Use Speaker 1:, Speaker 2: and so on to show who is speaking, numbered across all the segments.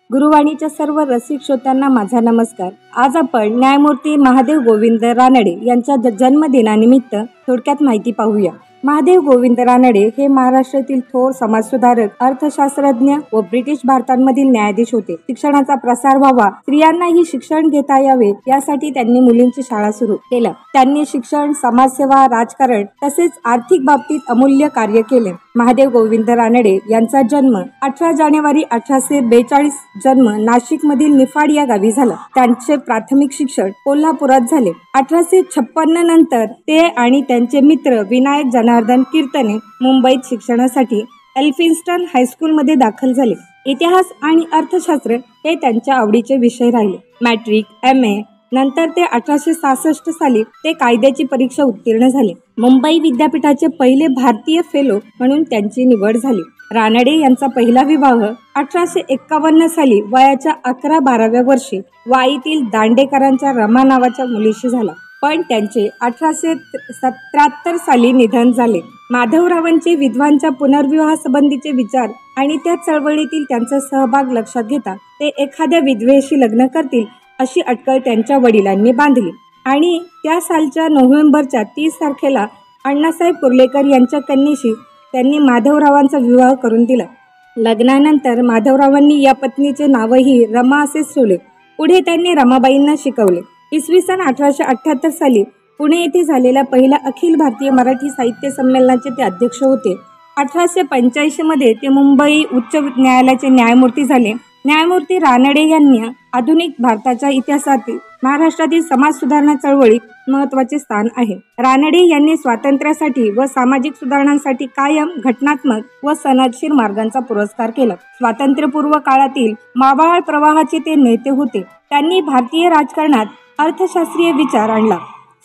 Speaker 1: गुरुवाणीच्या सर्व रसिक श्रोत्यांना माझा नमस्कार। आज आपण न्यायमूर्ती महादेव गोविंद रानडे यांच्या जन्मदिनानिमित्त थोडक्यात माहिती पाहूया। महादेव गोविंद रानडे हे महाराष्ट्रातील थोर समाजसुधारक, अर्थशास्त्रज्ञ व ब्रिटिश भारतांमधील न्यायाधीश होते। शिक्षणाचा प्रसार व्हावा, स्त्रियांनाही शिक्षण घेता यावे यासाठी त्यांनी मुलींची शाळा सुरू केल्या। त्यांनी शिक्षण, समाजसेवा, राजकारण तसेच आर्थिक बाबतीत अमूल्य कार्य केले। महादेव गोविंद रानडे यांचा जन्म 18 जानेवारी 1842 जन्म नाशिक मधील निफाड या गावी झाला। त्यांचे प्राथमिक शिक्षण कोल्हापुरात झाले। 1856 नंतर ते आणि त्यांचे मित्र विनायक जनार्दन कीर्तने मुंबईत शिक्षणासाठी एल्फिन्स्टन हायस्कूल मध्ये दाखल झाले। इतिहास आणि अर्थशास्त्र हे त्यांच्या आवडीचे विषय राहिले। मॅट्रिक, MA नंतर ते 1866 साली ते कायद्याची परीक्षा उत्तीर्ण झाले। मुंबई विद्यापीठाचे पहिले भारतीय फेलो म्हणून त्यांची निवड झाली। रानडे यांचा पहिला विवाह 1851 साली वयाच्या 11-12व्या वर्षी वाईतील दांडेकरांच्या रमा नावाच्या मुलीशी झाला, पण त्यांचे 1873 साली निधन झाले। माधवरावांचे विधवांच्या पुनर्विवाहासंबंधीचे विचार आणि त्या चळवळीतील त्यांचा सहभाग लक्षात घेता ते एखाद्या विधवेशी लग्न करतील अशी अटकळ त्यांच्या वडिलांनी बांधली आणि त्या सालच्या नोव्हेंबरच्या 30 तारखेला अण्णासाहेब कुर्लेकर यांच्या कन्येशी त्यांनी माधवरावांचा विवाह करून दिला। लग्नानंतर माधवरावांनी या पत्नीचे नावही रमा असेच ठेवले। पुढे त्यांनी रमाबाईंना शिकवले। इसवी सन 1878 साली पुणे येथे झालेल्या पहिल्या अखिल भारतीय मराठी साहित्य संमेलनाचे ते अध्यक्ष होते। 1885 मध्ये ते मुंबई उच्च न्यायालयाचे न्यायमूर्ती झाले। न्यायमूर्ती रानडे यांनी आधुनिक भारताच्या इतिहासातील महाराष्ट्रातील समाज सुधारणा चळवळीत महत्त्वाचे स्थान आहे। रानडे यांनी स्वातंत्र्यासाठी व सामाजिक सुधारणांसाठी कायम घटनात्मक व सनदशीर मार्गांचा पुरस्कार केला। स्वातंत्र्यपूर्व काळातील मावळ प्रवाहाचे ते नेते होते। त्यांनी भारतीय राजकारणात अर्थशास्त्रीय विचार आणला।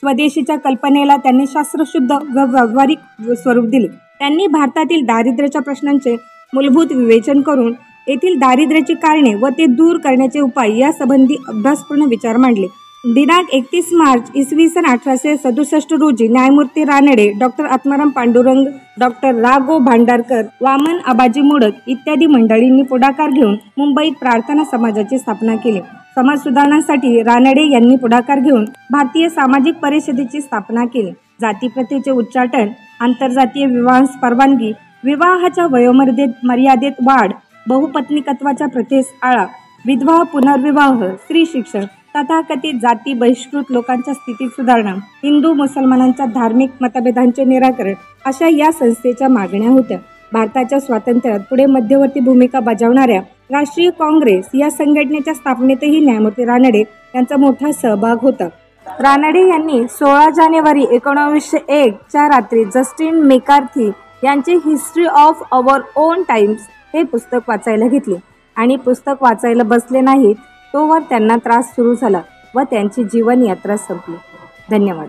Speaker 1: स्वदेशीच्या कल्पनेला त्यांनी शास्त्रशुद्ध व व्यावहारिक स्वरूप दिले। त्यांनी भारतातील दारिद्र्याच्या प्रश्नांचे मूलभूत विवेचन करून येथील दारिद्र्याची कारणे व ते दूर करण्याचे उपाय यासंबंधी अभ्यासपूर्ण विचार मांडले। दिनांक 31 मार्च इसवी सन 1867 रोजी न्यायमूर्ती रानडे, डॉक्टर आत्माराम पांडुरंग, डॉक्टर रा गो भांडारकर, वामन आबाजी मोडक इत्यादी मंडळींनी पुढाकार घेऊन मुंबईत प्रार्थना समाजाची स्थापना केली। समाज सुधारणांसाठी रानडे यांनी पुढाकार घेऊन भारतीय सामाजिक परिषदेची स्थापना केली। जातीप्रथेचे उच्चाटन, आंतरजातीय विवाहास परवानगी, विवाहाच्या वयोमर्यादेत वाढ, बहुपत्नीकत्वाच्या प्रथेस आळा, विधवा पुनर्विवाह, स्त्री शिक्षण, तथाकथित जाती बहिष्कृत लोकांच्या स्थितीत सुधारणा, हिंदू मुसलमानांच्या धार्मिक मतभेदांचे निराकरण अशा या संस्थेच्या मागण्या होत्या। भारताच्या स्वातंत्र्यात पुढे मध्यवर्ती भूमिका बजावणाऱ्या राष्ट्रीय काँग्रेस या संघटनेच्या स्थापनेतही न्यायमूर्ती रानडे यांचा मोठा सहभाग होता। रानडे यांनी 16 जानेवारी 1901 च्या रात्री जस्टिन मेकार्थी यांचे history of our own times हे पुस्तक वाचायला घेतले आणि पुस्तक वाचायला बसले नाहीत तोवर त्यांना त्रास सुरू झाला व त्यांची जीवन यात्रा संपली। धन्यवाद।